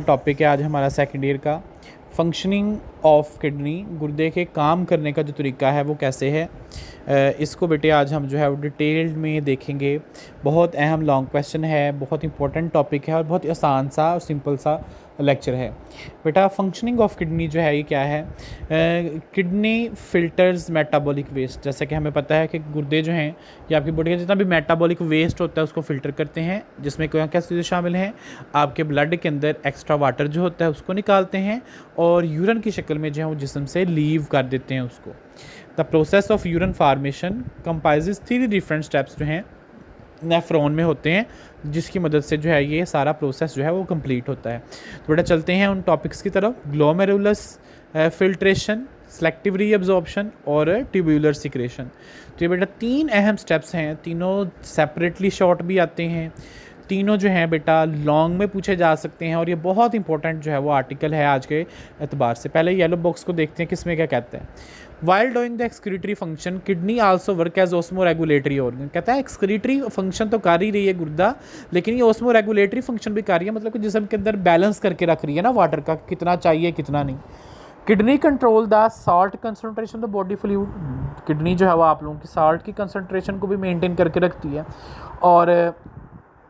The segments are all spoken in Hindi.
टॉपिक है आज हमारा सेकेंड ईयर का फंक्शनिंग ऑफ किडनी। गुर्दे के काम करने का जो तरीका है वो कैसे है, इसको बेटे आज हम जो है वो डिटेल्ड में देखेंगे। बहुत अहम लॉन्ग क्वेश्चन है, बहुत इंपॉर्टेंट टॉपिक है और बहुत आसान सा और सिंपल सा लेक्चर है। बेटा फंक्शनिंग ऑफ किडनी जो है ये क्या है? Kidney filters metabolic waste. जैसे कि हमें पता है कि गुर्दे जो हैं ये आपकी बॉडी का जितना भी मेटाबॉलिक वेस्ट होता है उसको फ़िल्टर करते हैं, जिसमें क्या क्या चीज़ें शामिल हैं। आपके ब्लड के अंदर एक्स्ट्रा वाटर जो होता है उसको निकालते हैं और यूरिन की शक्ल में जो है वो जिस्म से लीव कर देते हैं उसको। The process of urine formation comprises 3 different steps जो हैं नेफ्रॉन में होते हैं, जिसकी मदद से जो है ये सारा प्रोसेस जो है वो कंप्लीट होता है। तो बेटा चलते हैं उन टॉपिक्स की तरफ। ग्लोमेरुलस फिल्ट्रेशन, सेलेक्टिव रीअब्जॉर्प्शन और ट्यूब्यूलर सिक्रेशन। तो ये बेटा 3 अहम स्टेप्स हैं, तीनों सेपरेटली शॉर्ट भी आते हैं, तीनों जो हैं बेटा लॉन्ग में पूछे जा सकते हैं और ये बहुत इंपॉर्टेंट जो है वो आर्टिकल है आज के एतबार से। पहले येलो बॉक्स को देखते हैं किसमें क्या कहते हैं। While doing the excretory function kidney also work as osmoregulatory organ. कहता है एक्सक्रीटरी फंक्शन तो कर ही रही है गुर्दा, लेकिन ये ऑस्मो रेगुलेटरी फंक्शन भी कर रही है, मतलब कि जिस्म के अंदर बैलेंस करके रख रही है ना वाटर का, कितना चाहिए कितना नहीं। Kidney control the salt concentration the body fluid. Kidney जो है वो आप लोगों की साल्ट की कंसनट्रेशन को भी मेंटेन करके रखती है। और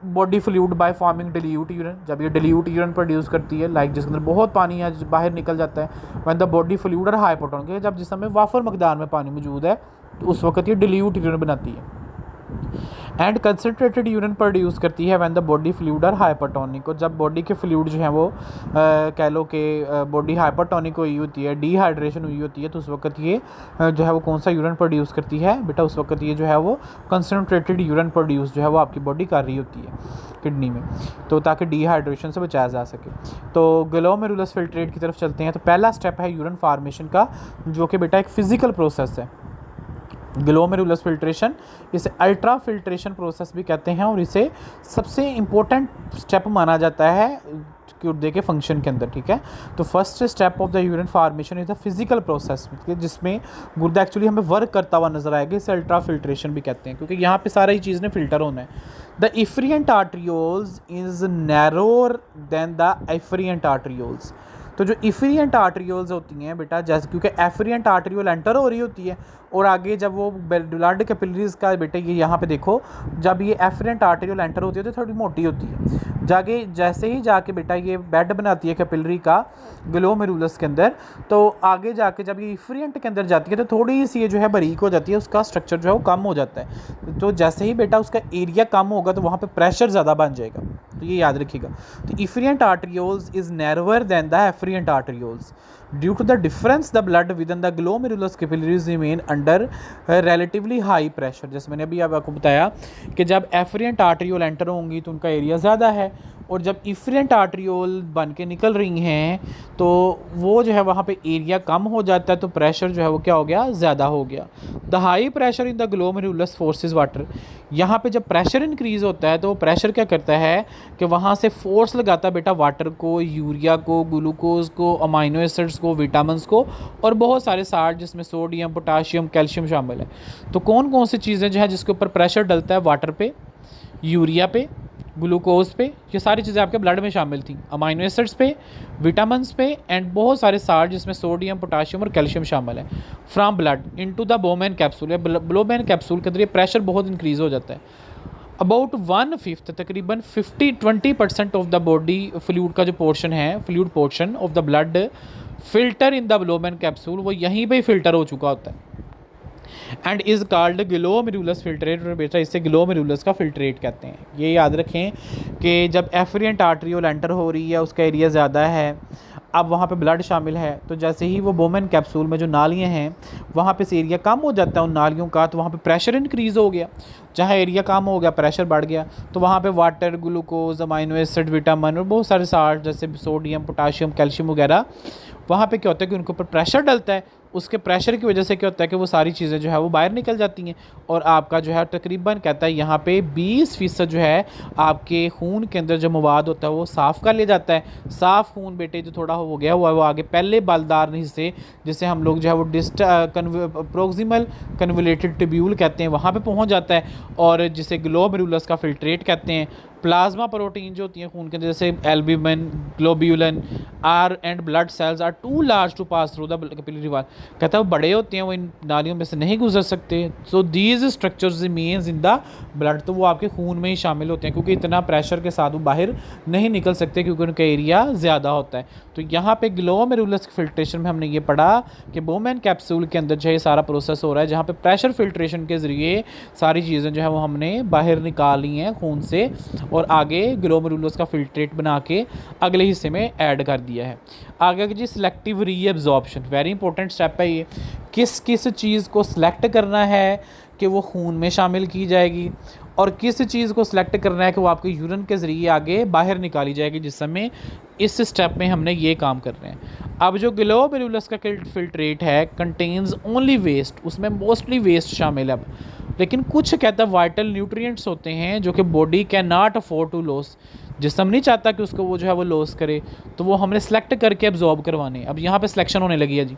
body fluid by forming dilute urine, जब ये डिल्यूट यूरिन प्रोड्यूस करती है, लाइक जिसके अंदर बहुत पानी है बाहर निकल जाता है। व्हेन द बॉडी फ्लूइड और हाइपोटोनिक, जब जिसम में वाफर मकदार में पानी मौजूद है तो उस वक्त ये डिल्यूट यूरिन बनाती है। एंड कंसनट्रेटेड यूरिन प्रोड्यूस करती है व्हेन द बॉडी फ्लूइड और हाइपरटोनिक, और जब बॉडी के फ्लूइड जो है वो कह लो कि बॉडी हाइपरटोनिक हुई होती है, डिहाइड्रेशन हुई होती है, तो उस वक्त ये जो है वो कौन सा यूरिन प्रोड्यूस करती है बेटा? उस वक्त ये जो है वो कंसनट्रेटेड यूरिन प्रोड्यूस जो है वो आपकी बॉडी कर रही होती है किडनी में, तो ताकि डिहाइड्रेशन से बचाया जा सके। तो ग्लोमेरुलस फिल्ट्रेट की तरफ चलते हैं। तो पहला स्टेप है यूरिन फार्मेशन का, जो कि बेटा एक फ़िज़िकल प्रोसेस है। ग्लोमेरुलस फिल्ट्रेशन, इसे अल्ट्रा फिल्ट्रेशन प्रोसेस भी कहते हैं और इसे सबसे इम्पोर्टेंट स्टेप माना जाता है गुर्दे के फंक्शन के अंदर, ठीक है। तो first step of the urine formation is the physical process, जिसमें गुर्दा एक्चुअली हमें वर्क करता हुआ नजर आएगा, इसे अल्ट्रा फिल्ट्रेशन भी कहते हैं, क्योंकि यहाँ पे सारा ही चीज़ ने फिल्टर होना है। The afferent arterioles is narrower than the efferent arterioles. तो जो इफ्रियंट आर्ट्रियोल्स होती हैं बेटा, जैसे क्योंकि एफरियंट आर्ट्रियोल एंटर हो रही होती है और आगे जब वो ब्लड कैपिलरीज का बेटा ये यहाँ पे देखो, जब ये एफरियंट आर्ट्रियोल एंटर होती है तो थोड़ी मोटी होती है, जाके जैसे ही जाके बेटा ये बेड बनाती है कैपिलरी का ग्लोमेरुलस के अंदर, तो आगे जाके जब ये इफ्रियंट के अंदर जाती है तो थोड़ी सी ये जो है बारीक हो जाती है, उसका स्ट्रक्चर जो है वो कम हो जाता है। तो जैसे ही बेटा उसका एरिया कम होगा तो वहाँ पे प्रेशर ज़्यादा बन जाएगा, तो ये याद रखिएगा। तो afferent arterioles is narrower than the efferent arterioles due to the difference the blood within the glomerulus capillaries remain under relatively high pressure. जैसे मैंने अभी आपको बताया कि जब एफरियंट आर्ट्रियोल एंटर होंगी तो उनका एरिया ज़्यादा है, और जब इफ्रियंट आर्ट्रियोल बन के निकल रही हैं तो वो जो है वहाँ पे एरिया कम हो जाता है, तो प्रेशर जो है वो क्या हो गया? ज़्यादा हो गया। The high pressure in the glomerulus forces water. यहाँ पे जब प्रेशर इंक्रीज़ होता है तो वो प्रेशर क्या करता है कि वहाँ से फोर्स लगाता है बेटा वाटर को, यूरिया को, ग्लूकोज को, अमाइनो एसिड्स को, विटामिन्स को और बहुत सारे साल्ट जिसमें सोडियम, पोटाशियम, कैल्शियम शामिल है। तो कौन कौन सी चीज़ें जो है जिसके ऊपर प्रेशर डलता है? वाटर पे, यूरिया पे, ग्लूकोज पे, ये सारी चीज़ें आपके ब्लड में शामिल थी, अमाइनो एसिड्स पे, विटामिन्स पे एंड बहुत सारे साल्ट जिसमें सोडियम, पोटाशियम और कैल्शियम शामिल है, from blood into the Bowman capsule. या बोमेन कैप्सूल के अंदर ये प्रेशर बहुत इंक्रीज़ हो जाता है। अबाउट 1/5 तकरीबन 20% ऑफ द बॉडी फ्लूइड का जो पोर्शन है, fluid portion of the blood filter in the Bowman capsule, वो यहीं पे ही फिल्टर हो चुका होता है and is called glomerulus filtrate. और बेटा इसे ग्लोमेरुलस का फिल्ट्रेट कहते हैं। ये याद रखें कि जब एफरियंट आर्ट्रियोल एंटर हो रही है, उसका एरिया ज़्यादा है, अब वहाँ पे ब्लड शामिल है, तो जैसे ही वो बोमेन कैप्सूल में जो नालियाँ हैं वहाँ पे से एरिया कम हो जाता है उन नालियों का, तो वहाँ पे प्रेशर इंक्रीज़ हो गया। जहाँ एरिया कम हो गया प्रेशर बढ़ गया, तो वहाँ पे water, glucose, amino acid, vitamin और बहुत सारे साल्ट जैसे सोडियम, पोटाशियम, कैल्शियम वगैरह, वहाँ पे क्या होता है कि उनके ऊपर प्रेशर डलता है, उसके प्रेशर की वजह से क्या होता है कि वो सारी चीज़ें जो है वो बाहर निकल जाती हैं और आपका जो है तकरीबन कहता है यहाँ पे 20% जो है आपके खून के अंदर जो मवाद होता है वो साफ़ कर लिया जाता है। साफ़ खून बेटे जो थोड़ा हो गया हुआ है वो आगे पहले बालदार हिस्से जिसे हम लोग जो है वो प्रोक्सिमल कन्वोल्यूटेड ट्यूब्यूल कहते हैं वहाँ पे पहुँच जाता है और जिसे ग्लोमेरुलस का फिल्ट्रेट कहते हैं। प्लाज्मा प्रोटीन जो होती हैं खून के अंदर जैसे albumin, globulin are and blood cells are too large to pass through the capillary wall. कहता है वो बड़े होते हैं, वो इन नालियों में से नहीं गुजर सकते। So these structures means in the blood, तो वो आपके खून में ही शामिल होते हैं क्योंकि इतना प्रेशर के साथ वो बाहर नहीं निकल सकते क्योंकि उनका एरिया ज़्यादा होता है। तो यहाँ पे ग्लोमेरुलस फिल्ट्रेशन में हमने ये पढ़ा कि बोमेन कैप्सूल के अंदर जो है सारा प्रोसेस हो रहा है जहाँ पे प्रेशर फिल्ट्रेशन के ज़रिए सारी चीज़ें जो है वो हमने बाहर निकाली हैं खून से और आगे ग्लोमेरुलस का फिल्ट्रेट बना के अगले हिस्से में ऐड कर दिया है। आगे जी selective reabsorption, very important step है ये। किस किस चीज़ को सिलेक्ट करना है कि वो खून में शामिल की जाएगी और किस चीज़ को सिलेक्ट करना है कि वो आपके यूरिन के ज़रिए आगे बाहर निकाली जाएगी जिसमें में इस स्टेप में हमने ये काम कर रहे हैं। अब जो ग्लोमेरुलस का फिल्ट्रेट है कंटेन्स ओनली वेस्ट, उसमें मोस्टली वेस्ट शामिल है। अब लेकिन कुछ कहता है वाइटल न्यूट्रिएंट्स होते हैं जो कि body can not afford to loss, जिसम नहीं चाहता कि उसको वो जो है वो लॉस करे, तो वो हमने सेलेक्ट करके एब्जॉर्ब करवाने। अब यहाँ पे सिलेक्शन होने लगी है जी।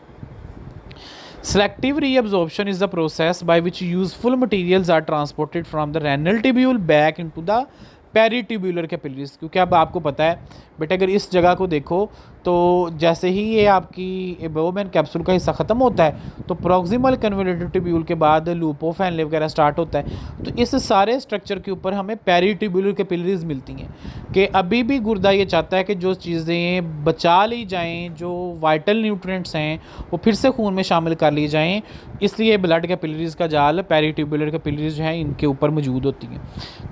Selective reabsorption is the process by which useful materials are transported from the renal tubule back into the peritubular capillaries. क्योंकि अब आपको पता है बेटा अगर इस जगह को देखो तो जैसे ही ये आपकी बोमेन कैप्सूल का हिस्सा ख़त्म होता है तो प्रोक्सिमल कन्वोल्यूटेड ट्यूब्यूल के बाद लूप ऑफ फैनले वगैरह स्टार्ट होता है। तो इस सारे स्ट्रक्चर के ऊपर हमें पेरीट्यूब्यूलर कैपिलरीज मिलती हैं कि अभी भी गुर्दा ये चाहता है कि जो चीज़ें बचा ली जाएँ, जो वाइटल न्यूट्रिएंट्स हैं वो फिर से खून में शामिल कर ली जाएँ, इसलिए ब्लड कैपिलरीज का जाल पेरीट्यूब्यूलर कैपिलरीज जो हैं इनके ऊपर मौजूद होती हैं।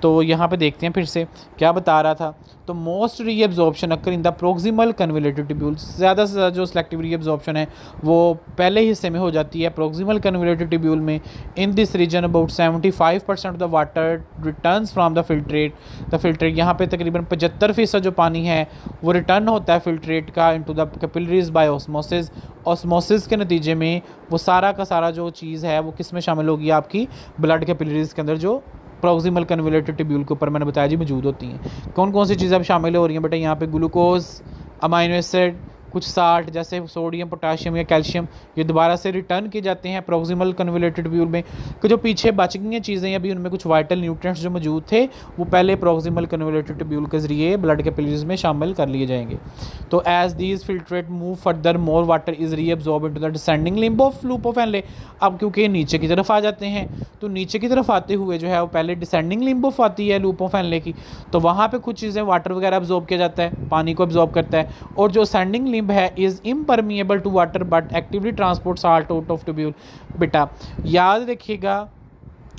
तो यहाँ पर देखते हैं फिर से क्या बता रहा था। तो most reabsorption occur in the proximal convoluted tubule, ज़्यादा से ज़्यादा जो सिलेक्टिव रीअब्जॉर्प्शन है वो पहले हिस्से में हो जाती है प्रोक्सिमल कन्वोल्यूटेड ट्यूब्यूल में। In this region about 75% of the water returns from the filtrate. यहाँ पे तकरीबन 75% जो पानी है वो रिटर्न होता है फिल्ट्रेट का into the capillaries by osmosis. Osmosis के नतीजे में वो सारा का सारा जो चीज़ है वो किस में शामिल होगी, आपकी ब्लड कैपिलरीज के अंदर जो प्रोक्सिमल कन्वोल्यूटेड ट्यूब्यूल के ऊपर मैंने बताया जी मौजूद होती हैं। कौन कौन सी चीज़ें अब शामिल हो रही हैं बेटा, यहाँ पे ग्लूकोज, अमाइनो एसिड, कुछ साल्ट जैसे सोडियम, पोटाशियम या कैल्शियम, ये दोबारा से रिटर्न किए जाते हैं प्रोक्सिमल कन्वोल्यूटेड ट्यूब्यूल में। कि जो पीछे बच गई हैं चीज़ें अभी उनमें कुछ वाइटल न्यूट्रिएंट्स जो मौजूद थे वो पहले प्रोक्सिमल कन्वोल्यूटेड ट्यूब्यूल के जरिए ब्लड कैपिलरीज में शामिल कर लिए जाएंगे। तो as these filtrate move further more water is reabsorb into the descending limb of loop of Henle. अब क्योंकि नीचे की तरफ आ जाते हैं तो नीचे की तरफ आते हुए जो है वो पहले डिसेंडिंग लिम्ब ऑफ आती है लूप ऑफ फैनले की, तो वहाँ पे कुछ चीज़ें वाटर वगैरह अब्जॉर्ब किया जाता है, पानी को अब्जॉर्ब करता है। और जो असेंडिंग लिम्ब है is impermeable to water but actively transport salt out of tubule. बेटा याद रखिएगा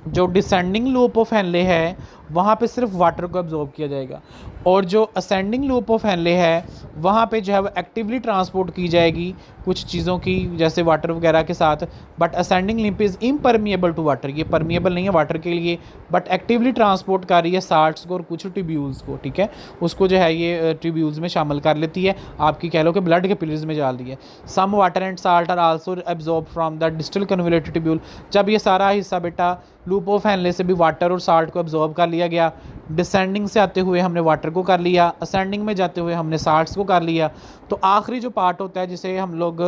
जो डिसेंडिंग लूप ऑफ फैनले है वहाँ पे सिर्फ वाटर को अब्जॉर्ब किया जाएगा और जो असेंडिंग लूप ऑफ फैनले है वहाँ पे जो है वो एक्टिवली ट्रांसपोर्ट की जाएगी कुछ चीज़ों की जैसे वाटर वगैरह के साथ। But ascending limb is impermeable to water, ये परमिएबल नहीं है वाटर के लिए बट एक्टिवली ट्रांसपोर्ट कर रही है साल्ट्स को और कुछ ट्यूब्यूल्स को, ठीक है, उसको जो है ये ट्यूब्यूल्स में शामिल कर लेती है, आपकी कह लो कि ब्लड कैपिलरीज में डाल दी है। Some water and salt are also absorb from the distal convoluted tubule. जब ये सारा हिस्सा बेटा लूप ऑफ फैनले से भी वाटर और साल्ट को एब्जॉर्ब कर लिया गया, डिसेंडिंग से आते हुए हमने वाटर को कर लिया, असेंडिंग में जाते हुए हमने साल्ट्स को कर लिया, तो आखिरी जो पार्ट होता है जिसे हम लोग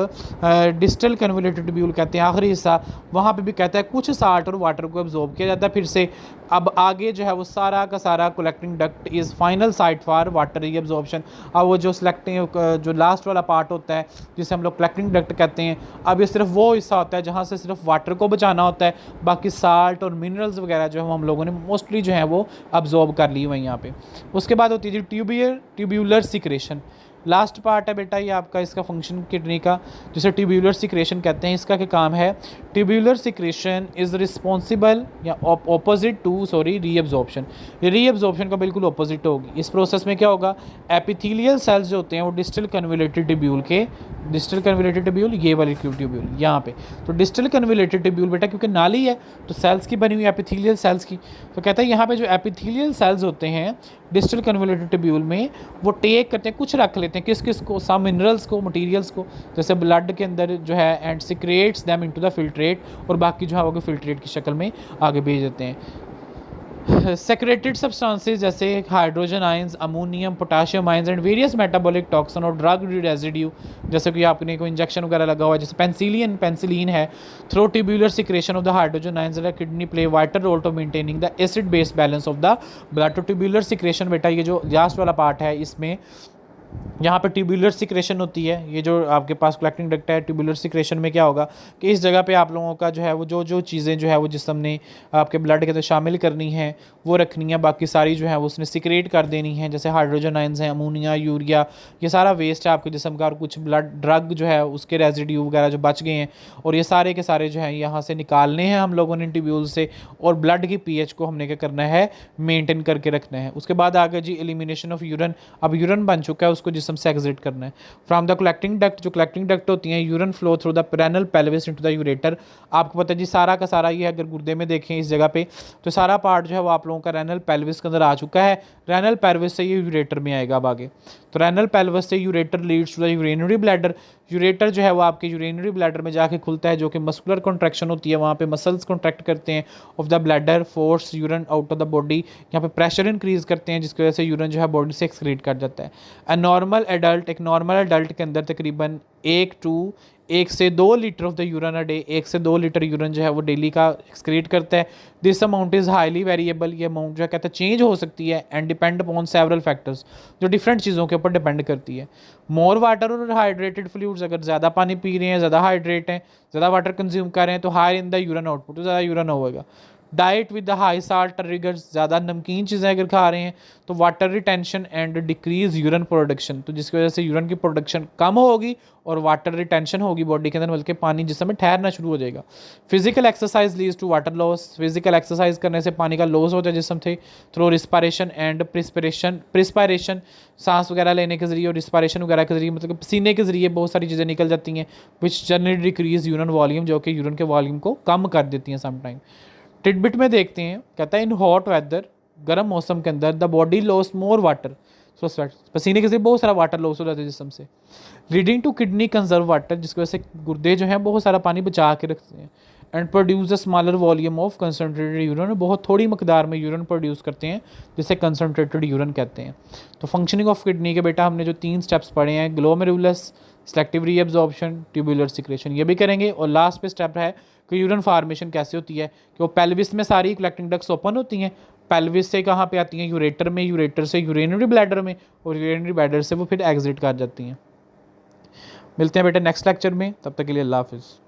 डिस्टल कन्वोल्यूटेड ट्यूब्यूल कहते हैं, आखिरी हिस्सा, वहाँ पे भी कहता है कुछ साल्ट और वाटर को एब्जॉर्ब किया जाता है फिर से। अब आगे जो है वो सारा का सारा collecting duct is final site for water reabsorption. अब वो जो सिलेक्टिंग जो लास्ट वाला पार्ट होता है जिसे हम लोग कलेक्टिंग डक्ट कहते हैं, अब ये सिर्फ वो हिस्सा होता है जहाँ से सिर्फ वाटर को बचाना होता है, बाकी साल्ट और मिनरल्स वगैरह जो है हम लोगों ने मोस्टली जो है वो अब्जॉर्ब कर ली हुई यहाँ पे। उसके बाद होती है जी ट्यूब्यूलर सिक्रेशन। लास्ट पार्ट है बेटा ये आपका इसका फंक्शन किडनी का जिसे ट्यूब्यूलर सिक्रेशन कहते हैं। इसका क्या काम है, ट्यूब्यूलर सिक्रेशन इज़ रिस्पॉन्सिबल या ऑपोजिट टू रीअब्जॉर्प्शन। रीअब्जॉर्प्शन का बिल्कुल ऑपोजिट होगी। इस प्रोसेस में क्या होगा, एपिथेलियल सेल्स जो होते हैं वो डिस्टल कन्वोल्यूटेड ट्यूब्यूल के, डिस्टल कन्वोल्यूटेड ट्यूब्यूल ये वाली ट्यूब्यूल यहाँ पे, तो डिस्टल कन्वोल्यूटेड ट्यूब्यूल बेटा क्योंकि नाली है तो सेल्स की बनी हुई एपिथेलियल सेल्स की, तो कहता है यहाँ पे जो एपिथेलियल सेल्स होते हैं डिस्टल कन्वोल्यूटेड ट्यूब्यूल में वो टेक करते हैं, कुछ रख लेते हैं, किस किस को, सम मिनरल्स को, मटेरियल्स को, जैसे ब्लड के अंदर जो है, and secrets them into the filtrate, और बाकी जो है वो फिल्ट्रेट की शक्ल में आगे भेज देते हैं। सेक्रेटेड सब्सटेंसेस जैसे hydrogen ions, ammonium, potassium ions and various metabolic toxin और ड्रग रेजिड्यू, जैसे कि आपने कोई इंजेक्शन वगैरह लगा हुआ है, जैसे पेंसिलिन है, through tubular secretion of the hydrogen ions in kidney play vital role to maintaining the acid base balance of the blood. तो ट्यूब्यूलर सिक्रेशन बेटा ये जो लास्ट वाला पार्ट है, इसमें यहाँ पे ट्यूबुलर सिक्रेशन होती है, ये जो आपके पास कलेक्टिंग डक्ट है, ट्यूबुलर सिक्रेशन में क्या होगा कि इस जगह पे आप लोगों का जो है वो जो चीज़ें जो है वो जिसम ने आपके ब्लड के अंदर शामिल करनी है वो रखनी है, बाकी सारी जो है वो उसने सिक्रेट कर देनी है, जैसे हाइड्रोजन आयंस हैं, अमोनिया, यूरिया, ये सारा वेस्ट है आपके जिसम का, और कुछ ब्लड ड्रग जो है उसके रेजिड्यू वगैरह जो बच गए हैं, और ये सारे के सारे जो है यहाँ से निकालने हैं हम लोगों ने ट्यूब्यूल से, और ब्लड की पीएच को हमने क्या करना है, मेंटेन करके रखना है। उसके बाद आगे जी एलिमिनेशन ऑफ यूरिन, अब यूरिन बन चुका है, उसको जिसम से एग्जिट करना है। फ्रॉम द कलेक्टिंग डक्ट, जो कलेक्टिंग डक्ट होती हैं, urine flow through the renal pelvis into the ureter. आपको पता है जी सारा का सारा ये अगर गुर्दे में देखें इस जगह पे, तो सारा पार्ट जो है वो आप लोगों का रेनल पेल्विस के अंदर आ चुका है, रेनल पेल्विस से ये यूरेटर में आएगा अब आगे। तो रेनल पेल्विस से ureter leads to the urinary bladder, ureter जो है वो आपके यूरिनरी ब्लैडर में जाके खुलता है, जो कि मस्कुलर कॉन्ट्रैक्शन होती है, वहाँ पे मसल्स कॉन्ट्रैक्ट करते हैं of the bladder, force urine out of the body, यहाँ पे प्रेशर इंक्रीज करते हैं, जिसकी वजह से यूरिन जो है बॉडी से एक्सक्रीट कर जाता है। अ नॉर्मल एडल्ट, एक नॉर्मल एडल्ट के अंदर तकरीबन 1 से 2 litre of the urine a day, 1 से 2 लीटर यूरिन जो है वो डेली का एक्सक्रीट करता है। This amount is highly variable, ये अमाउंट जो है कहते हैं चेंज हो सकती है, and depend upon several factors, जो डिफरेंट चीज़ों के ऊपर डिपेंड करती है। मोर वाटर और हाइड्रेटेड फ्लूइड्स, अगर ज़्यादा पानी पी रहे हैं, ज़्यादा हाइड्रेट हैं, ज़्यादा वाटर कंज्यूम कर रहे हैं, तो high in the urine output, तो ज़्यादा यूरिन होगा। Diet with the high salt triggers, ज़्यादा नमकीन चीज़ें अगर खा रहे हैं तो water retention and decrease urine production, तो जिसकी वजह से यूरिन की प्रोडक्शन कम होगी और वाटर रिटेंशन होगी बॉडी के अंदर, बल्कि पानी जिसमें ठहरना शुरू हो जाएगा। Physical exercise leads to water loss, physical exercise करने से पानी का लॉस होता है जिसम से, थ्रू रिस्पायरेशन एंड प्रिस्पायरेशन, सांस वगैरह लेने के जरिए और रिस्पायरेशन वगैरह के जरिए, मतलब पसीने के जरिए बहुत सारी चीज़ें निकल जाती हैं, which generally decrease urine volume, जो कि यूरिन के वॉल्यूम को कम कर देती हैं समटाइम। टिडबिट में देखते हैं, कहता है इन हॉट वेदर, गर्म मौसम के अंदर the body loss more water, so sweat, पसीने के से बहुत सारा वाटर लॉस हो जाता है जिसम से, leading to kidney conserve water, जिसकी वजह से गुर्दे जो हैं बहुत सारा पानी बचा के रखते हैं, and produce a smaller volume of concentrated urine, बहुत थोड़ी मकदार में यूरिन प्रोड्यूस करते हैं, जिसे कंसनट्रेटेड यूरिन कहते हैं। तो फंक्शनिंग ऑफ किडनी के बेटा हमने जो 3 स्टेप्स पढ़े हैं, glomerulus, selective reabsorption, tubular secretion, ये भी करेंगे, और लास्ट पे स्टेप है कि यूरिन फार्मेशन कैसे होती है, कि वो पेल्विस में सारी कलेक्टिंग डक्ट्स ओपन होती हैं, पेल्विस से कहाँ पे आती हैं, यूरेटर में, यूरेटर से यूरिनरी ब्लैडर में, और यूरिनरी ब्लैडर से वो फिर एग्जिट कर जाती हैं। मिलते हैं बेटा नेक्स्ट लेक्चर में, तब तक के लिए अल्लाह हाफिज़।